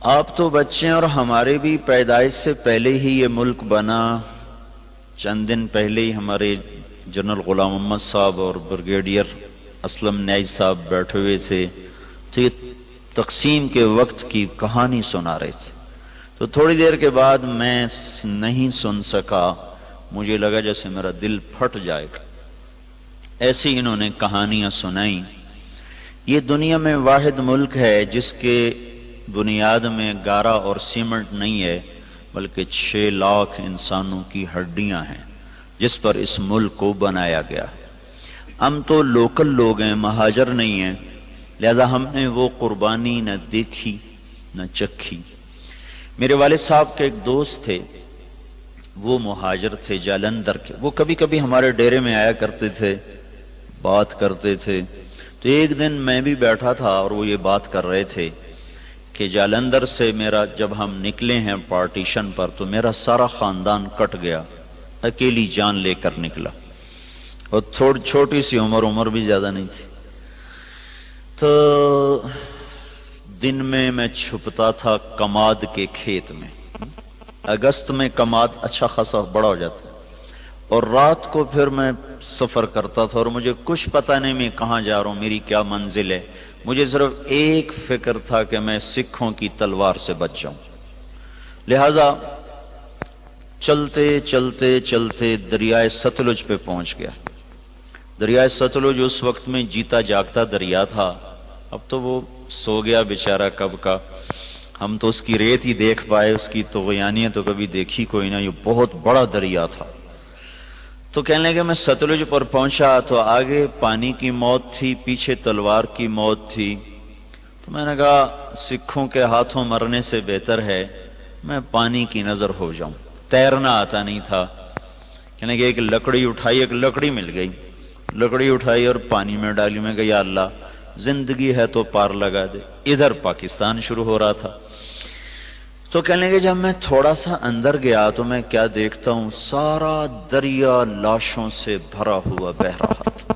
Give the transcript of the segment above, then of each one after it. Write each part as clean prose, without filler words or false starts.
آپ تو بچے ہیں اور ہمارے بھی پیدائش سے پہلے ہی یہ ملک بنا. چند دن پہلے ہی ہمارے جنرل غلام محمد صاحب اور بریگیڈیئر اسلم نیائی صاحب بیٹھے ہوئے تھے تو یہ تقسیم کے وقت کی کہانی سنا رہے تھے. تو تھوڑی دیر کے بعد میں نہیں سن سکا، مجھے لگا جیسے میرا دل پھٹ جائے گا. ایسی انہوں نے کہانیاں سنائیں. یہ دنیا میں واحد ملک ہے جس کے بنیاد میں گارا اور سیمنٹ نہیں ہے بلکہ 6 لاکھ انسانوں کی ہڈیاں ہیں جس پر اس ملک کو بنایا گیا. ہم تو لوکل لوگ ہیں، مہاجر نہیں ہیں، لہذا ہم نے وہ قربانی نہ دیکھی نہ چکھی. میرے والد صاحب کے ایک دوست تھے، وہ مہاجر تھے جالندھر کے. وہ کبھی کبھی ہمارے ڈیرے میں آیا کرتے تھے، بات کرتے تھے. تو ایک دن میں بھی بیٹھا تھا اور وہ یہ بات کر رہے تھے کہ جالندھر سے جب ہم نکلے ہیں پارٹیشن پر تو میرا سارا خاندان کٹ گیا، اکیلی جان لے کر نکلا. اور تھوڑی چھوٹی سی عمر بھی زیادہ نہیں تھی. تو دن میں چھپتا تھا کماد کے کھیت میں. اگست میں کماد اچھا خاصا بڑا ہو جاتا ہے. اور رات کو پھر میں سفر کرتا تھا اور مجھے کچھ پتہ نہیں میں کہاں جا رہا ہوں، میری کیا منزل ہے. مجھے صرف ایک فکر تھا کہ میں سکھوں کی تلوار سے بچ جاؤں. لہذا چلتے چلتے چلتے دریائے ستلج پہ پہنچ گیا. دریائے ستلج اس وقت میں جیتا جاگتا دریا تھا. اب تو وہ سو گیا بیچارہ کب کا. ہم تو اس کی ریت ہی دیکھ پائے، اس کی طغیانیت تو کبھی دیکھی کوئی نہ. یہ بہت بڑا دریا تھا. تو کہنے لگے میں ستلج پر پہنچا تو آگے پانی کی موت تھی، پیچھے تلوار کی موت تھی. تو میں نے کہا سکھوں کے ہاتھوں مرنے سے بہتر ہے میں پانی کی نظر ہو جاؤں. تیرنا آتا نہیں تھا. کہنے لگے ایک لکڑی اٹھائی، ایک لکڑی مل گئی، لکڑی اٹھائی اور پانی میں ڈالی. میں کہا یا اللہ زندگی ہے تو پار لگا دے. ادھر پاکستان شروع ہو رہا تھا. تو کہنے لگے جب میں تھوڑا سا اندر گیا تو میں کیا دیکھتا ہوں، سارا دریا لاشوں سے بھرا ہوا بہ رہا تھا.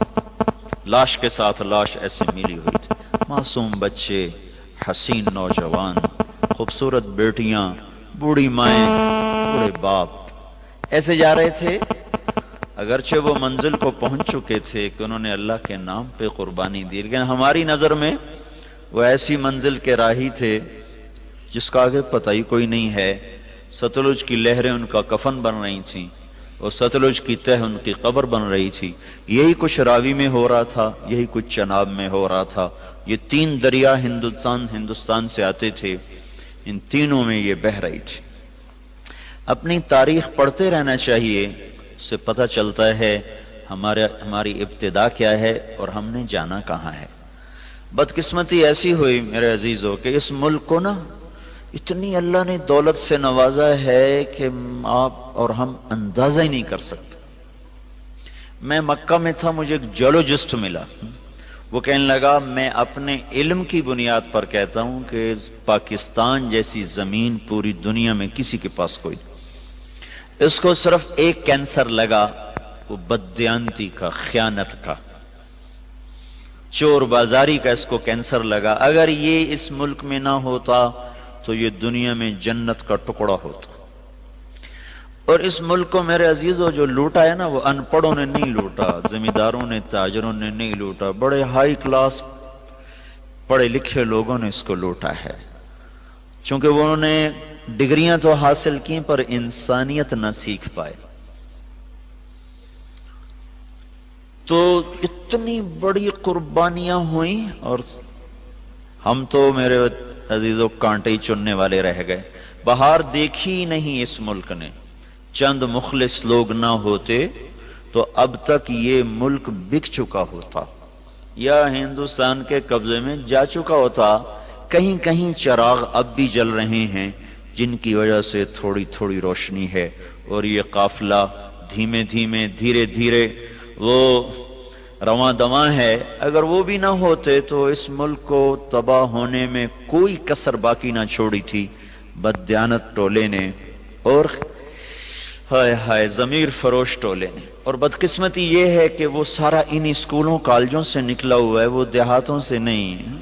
لاش کے ساتھ لاش ایسے ملی ہوئی تھی. معصوم بچے، حسین نوجوان، خوبصورت بیٹیاں، بوڑھی مائیں، بوڑھے باپ ایسے جا رہے تھے. اگرچہ وہ منزل کو پہنچ چکے تھے کہ انہوں نے اللہ کے نام پہ قربانی دی، لیکن ہماری نظر میں وہ ایسی منزل کے راہی تھے جس کا آگے پتہ ہی کوئی نہیں ہے. ستلج کی لہریں ان کا کفن بن رہی تھیں اور ستلج کی تہ ان کی قبر بن رہی تھی. یہی کچھ راوی میں ہو رہا تھا، یہی کچھ چناب میں ہو رہا تھا. یہ 3 دریا ہندوستان سے آتے تھے، ان تینوں میں یہ بہہ رہی تھی. اپنی تاریخ پڑھتے رہنا چاہیے، اس سے پتہ چلتا ہے ہماری ابتدا کیا ہے اور ہم نے جانا کہاں ہے. بدقسمتی ایسی ہوئی میرے عزیزو کہ اس ملک کو نا اتنی اللہ نے دولت سے نوازا ہے کہ آپ اور ہم اندازہ ہی نہیں کر سکتے. میں مکہ میں تھا، مجھے ایک جیولوجسٹ ملا. وہ کہنے لگا میں اپنے علم کی بنیاد پر کہتا ہوں کہ پاکستان جیسی زمین پوری دنیا میں کسی کے پاس کوئی نہیں. اس کو صرف ایک کینسر لگا، وہ بددیانتی کا، خیانت کا، چور بازاری کا اس کو کینسر لگا. اگر یہ اس ملک میں نہ ہوتا تو یہ دنیا میں جنت کا ٹکڑا ہوتا. اور اس ملک کو میرے عزیزو جو لوٹا ہے نا، وہ ان پڑھوں نے نہیں لوٹا، زمینداروں نے، تاجروں نے نہیں لوٹا، بڑے ہائی کلاس پڑھے لکھے لوگوں نے اس کو لوٹا ہے. چونکہ انہوں نے ڈگریاں تو حاصل کی پر انسانیت نہ سیکھ پائے. تو اتنی بڑی قربانیاں ہوئیں اور ہم تو میرے عزیزو کانٹے ہی چننے والے رہ گئے. بہار دیکھی نہیں اس ملک نے. چند مخلص لوگ نہ ہوتے تو اب تک یہ ملک بک چکا ہوتا یا ہندوستان کے قبضے میں جا چکا ہوتا. کہیں کہیں چراغ اب بھی جل رہے ہیں جن کی وجہ سے تھوڑی تھوڑی روشنی ہے. اور یہ قافلہ دھیمے دھیمے دھیرے دھیرے وہ رواں دواں ہے. اگر وہ بھی نہ ہوتے تو اس ملک کو تباہ ہونے میں کوئی کسر باقی نہ چھوڑی تھی بددیانت ٹولے نے اور ہائے ہائے ضمیر فروش ٹولے نے. اور بدقسمتی یہ ہے کہ وہ سارا انہی اسکولوں کالجوں سے نکلا ہوا ہے، وہ دیہاتوں سے نہیں ہے.